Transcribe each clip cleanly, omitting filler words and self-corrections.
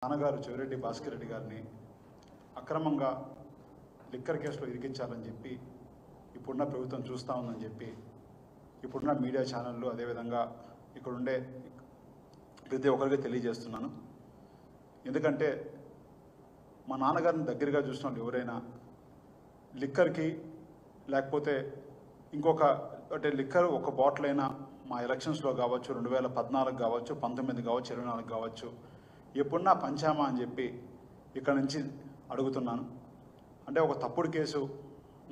నాన్నగారు చెవిరెడ్డి భాస్కర్ రెడ్డి గారిని అక్రమంగా లిక్కర్ కేసులో ఇరికించాలని చెప్పి ఇప్పుడున్న ప్రభుత్వం చూస్తూ ఉందని చెప్పి ఇప్పుడున్న మీడియా ఛానళ్ళు అదేవిధంగా ఇక్కడుండే ప్రతి ఒక్కరికి తెలియజేస్తున్నాను. ఎందుకంటే మా నాన్నగారిని దగ్గరగా చూసిన వాళ్ళు ఎవరైనా లిక్కర్కి లేకపోతే ఇంకొక అంటే లిక్కర్ ఒక బాటిల్ అయినా మా ఎలక్షన్స్లో కావచ్చు, 2014 కావచ్చు, 19 కావచ్చు, 24 కావచ్చు, ఎప్పుడున్నా పంచామా అని చెప్పి ఇక్కడ నుంచి అడుగుతున్నాను. అంటే ఒక తప్పుడు కేసు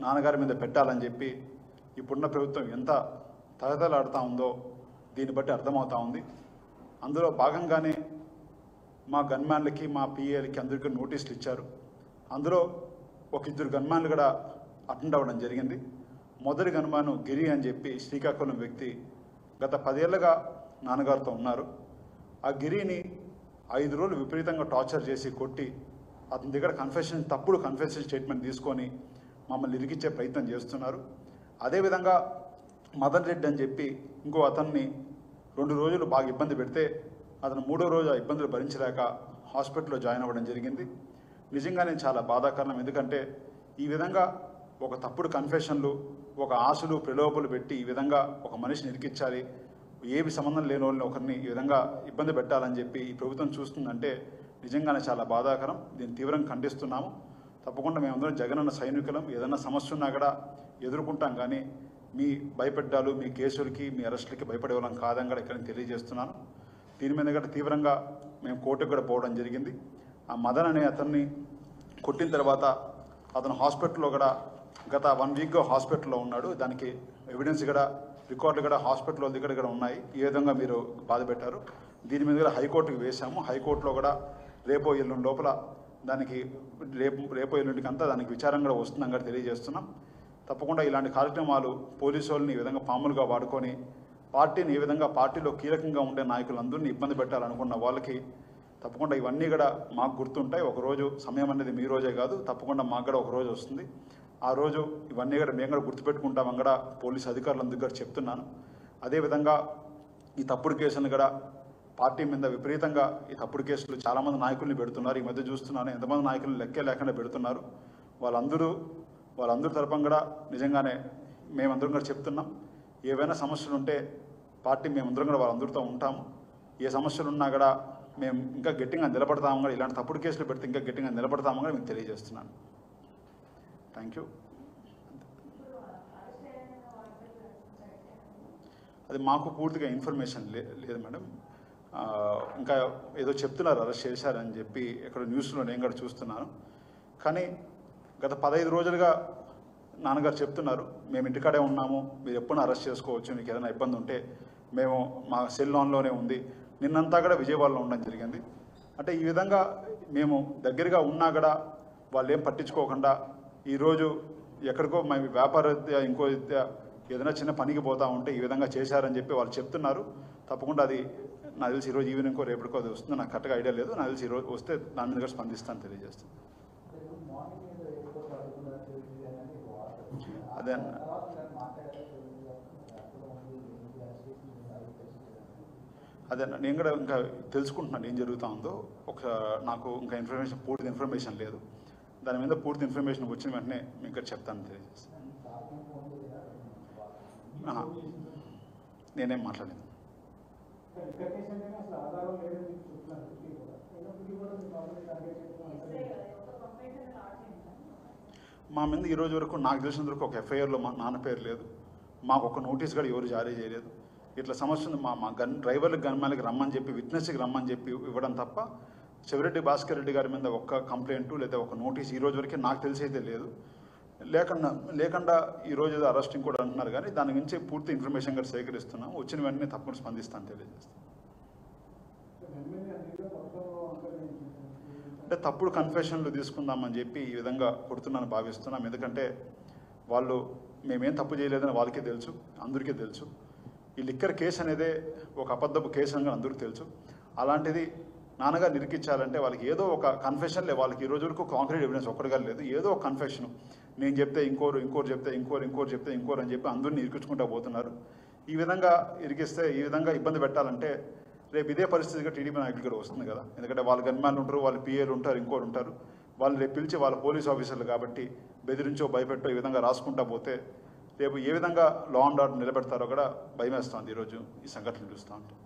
నాన్నగారి మీద పెట్టాలని చెప్పి ఇప్పుడున్న ప్రభుత్వం ఎంత తగతలాడుతూ ఉందో దీన్ని బట్టి అర్థమవుతూ ఉంది. అందులో భాగంగానే మా గన్మ్యాన్లకి మా పిఏలకి అందరికీ నోటీసులు ఇచ్చారు. అందులో ఒక 2 గన్మ్యాన్లు కూడా అటెండ్ అవ్వడం జరిగింది. మొదటి గన్మ్యాన్ గిరి అని చెప్పి శ్రీకాకుళం వ్యక్తి గత 10 ఏళ్ళుగా నాన్నగారితో ఉన్నారు. ఆ గిరిని 5 రోజులు విపరీతంగా టార్చర్ చేసి కొట్టి అతని దగ్గర తప్పుడు కన్ఫెషన్ స్టేట్మెంట్ తీసుకొని మమ్మల్ని ఇరికిచ్చే ప్రయత్నం చేస్తున్నారు. అదేవిధంగా మదన్ రెడ్డి అని చెప్పి ఇంకో అతన్ని 2 రోజులు బాగా ఇబ్బంది పెడితే అతను 3వ రోజు ఆ ఇబ్బందులు భరించలేక హాస్పిటల్లో జాయిన్ అవ్వడం జరిగింది. నిజంగానే చాలా బాధాకరణం. ఎందుకంటే ఈ విధంగా ఒక తప్పుడు కన్ఫెషన్లు, ఒక ఆశలు ప్రలోభాలు పెట్టి ఈ విధంగా ఒక మనిషిని ఇరికించాలి, ఏమి సంబంధం లేని వాళ్ళని ఒకరిని ఈ విధంగా ఇబ్బంది పెట్టాలని చెప్పి ఈ ప్రభుత్వం చూస్తుందంటే నిజంగానే చాలా బాధాకరం. దీన్ని తీవ్రంగా ఖండిస్తున్నాము. తప్పకుండా మేమందరం జగనన్న సైనికులం. ఏదైనా సమస్య ఉన్నా కూడా ఎదుర్కొంటాం, కానీ మీ భయపెట్టాలు, మీ కేసులకి, మీ అరెస్టులకి భయపడే వాళ్ళం కాదని కూడా ఇక్కడ తెలియజేస్తున్నాను. దీని మీద కూడా తీవ్రంగా మేము కోర్టుకు కూడా పోవడం జరిగింది. ఆ మదన్ అనే అతన్ని కొట్టిన తర్వాత అతను హాస్పిటల్లో కూడా గత 1 వీక్గా హాస్పిటల్లో ఉన్నాడు. దానికి ఎవిడెన్స్ కూడా, రికార్డులు కూడా హాస్పిటల్లో దగ్గర కూడా ఉన్నాయి. ఈ విధంగా మీరు బాధ పెట్టారు. దీని మీద కూడా హైకోర్టుకు వేశాము. హైకోర్టులో కూడా రేపో ఎల్లుండి లోపల దానికి రేపో ఎల్లుండికి అంతా దానికి విచారం కూడా వస్తుందని కూడా తెలియజేస్తున్నాం. తప్పకుండా ఇలాంటి కార్యక్రమాలు పోలీసు వాళ్ళని ఈ విధంగా పాములుగా వాడుకొని పార్టీని ఈ విధంగా పార్టీలో కీలకంగా ఉండే నాయకులందరినీ ఇబ్బంది పెట్టాలనుకున్న వాళ్ళకి తప్పకుండా ఇవన్నీ కూడా మాకు గుర్తుంటాయి. ఒకరోజు సమయం అనేది మీ రోజే కాదు, తప్పకుండా మాకు కూడా ఒక రోజు వస్తుంది. ఆ రోజు ఇవన్నీ కూడా మేము కూడా గుర్తుపెట్టుకుంటామని కూడా పోలీసు అధికారులందరూ కూడా చెప్తున్నాను. అదేవిధంగా ఈ తప్పుడు కేసులను కూడా పార్టీ మీద విపరీతంగా ఈ తప్పుడు కేసులు చాలామంది నాయకుల్ని పెడుతున్నారు. ఈ మధ్య చూస్తున్నాను ఎంతమంది నాయకులను లెక్కే లేకుండా పెడుతున్నారు. వాళ్ళందరూ తరపున కూడా నిజంగానే మేమందరం కూడా చెప్తున్నాం. ఏవైనా సమస్యలు ఉంటే పార్టీ మేమందరం కూడా వాళ్ళందరితో ఉంటాము. ఏ సమస్యలు ఉన్నా కూడా మేము ఇంకా గట్టిగా నిలబడతాము కూడా, ఇలాంటి తప్పుడు కేసులు పెడితే ఇంకా గట్టిగా నిలబడతాము కూడా మీకు తెలియజేస్తున్నాను. Thank you. అది మాకు పూర్తిగా ఇన్ఫర్మేషన్ లేదు మేడం. ఇంకా ఏదో చెప్తున్నారు అరెస్ట్ చేశారని చెప్పి ఎక్కడ న్యూస్లో నేను కూడా చూస్తున్నాను. కానీ గత 15 రోజులుగా నాన్నగారు చెప్తున్నారు, మేము ఇంటికాడే ఉన్నాము, మీరు ఎప్పుడు అరెస్ట్ చేసుకోవచ్చు, మీకు ఏదైనా ఇబ్బంది ఉంటే మేము మా సెల్ ఆన్లోనే ఉంది. నిన్నంతా కూడా విజయవాడలో ఉండడం జరిగింది. అంటే ఈ విధంగా మేము దగ్గరగా ఉన్నా కూడా వాళ్ళు ఏం పట్టించుకోకుండా ఈరోజు ఎక్కడికో మేము వ్యాపారరీత్యా ఇంకో రీత్యా ఏదైనా చిన్న పనికి పోతా ఉంటే ఈ విధంగా చేశారని చెప్పి వాళ్ళు చెప్తున్నారు. తప్పకుండా అది నాకు తెలిసి ఈరోజు ఈవినింగ్కో రేపటికో అది వస్తుంది. నాకు కరెక్ట్గా ఐడియా లేదు. నాకు తెలిసి ఈరోజు వస్తే దాని మీద కూడా స్పందిస్తాను తెలియజేస్తాను. అదే నేను కూడా ఇంకా తెలుసుకుంటున్నాను ఏం జరుగుతూ ఉందో. నాకు ఇంకా పూర్తి ఇన్ఫర్మేషన్ లేదు. దాని మీద పూర్తి ఇన్ఫర్మేషన్ వచ్చిన వెంటనే మీకు ఇక్కడ చెప్తాను తెలియజేస్తాను. నేనేం మాట్లాడలేదు. మా మీద ఈ రోజు వరకు నాకు తెలిసినంత వరకు ఒక ఎఫ్ఐఆర్లో మా నాన్న పేరు లేదు. మాకు ఒక నోటీస్ కూడా ఎవరు జారీ చేయలేదు. ఇట్లా సమస్య ఉంది, మా డ్రైవర్లకు గన్మ్యాన్కి రమ్మని చెప్పి, విట్నెస్కి రమ్మని చెప్పి ఇవ్వడం తప్ప చెవిరెడ్డి భాస్కర్ రెడ్డి గారి మీద ఒక్క కంప్లైంటు లేదా ఒక నోటీస్ ఈ రోజు వరకే నాకు తెలిసి అయితే లేదు. లేకుండా ఈరోజు ఏదో అరెస్టింగ్ కూడా అంటున్నారు, కానీ దాని గురించి పూర్తి ఇన్ఫర్మేషన్ కూడా సేకరిస్తున్నాం. వచ్చిన వెంటనే తప్పకుండా స్పందిస్తాను తెలియజేస్తాను. అంటే తప్పుడు కన్ఫెషన్లు తీసుకుందామని చెప్పి ఈ విధంగా కొడుతున్నాను భావిస్తున్నాం. ఎందుకంటే వాళ్ళు మేమేం తప్పు చేయలేదని వాళ్ళకే తెలుసు, అందరికీ తెలుసు. ఈ లిక్కర్ కేసు అనేదే ఒక అబద్ధపు కేసు అని అందరికీ తెలుసు. అలాంటిది నాన్నగారు నిరికించాలంటే వాళ్ళకి ఏదో ఒక కన్ఫెషన్ లేదు. వాళ్ళకి ఈ రోజు వరకు కాంక్రీట్ ఎవిడెన్స్ ఒక్కడిగా లేదు. ఏదో ఒక కన్ఫెషన్, నేను చెప్తే ఇంకోరు చెప్తే ఇంకోరు అని చెప్పి అందరినీ ఇరికించుకుంటూ పోతున్నారు. ఈ విధంగా ఇరికిస్తే, ఈ విధంగా ఇబ్బంది పెట్టాలంటే రేపు ఇదే పరిస్థితిగా టీడీపీ నాయకులు కూడా వస్తుంది కదా. ఎందుకంటే వాళ్ళ గన్మ్యాన్లు ఉంటారు, వాళ్ళ పిఏలు ఉంటారు, ఇంకోరు ఉంటారు. వాళ్ళు రేపు పిలిచి వాళ్ళ పోలీస్ ఆఫీసర్లు కాబట్టి బెదిరించో భయపెట్టో ఈ విధంగా రాసుకుంటా పోతే రేపు ఏ విధంగా లా అండ్ ఆర్డర్ నిలబెడతారో కూడా భయం వేస్తుంది ఈరోజు ఈ సంఘటనలు చూస్తూ ఉంటాం.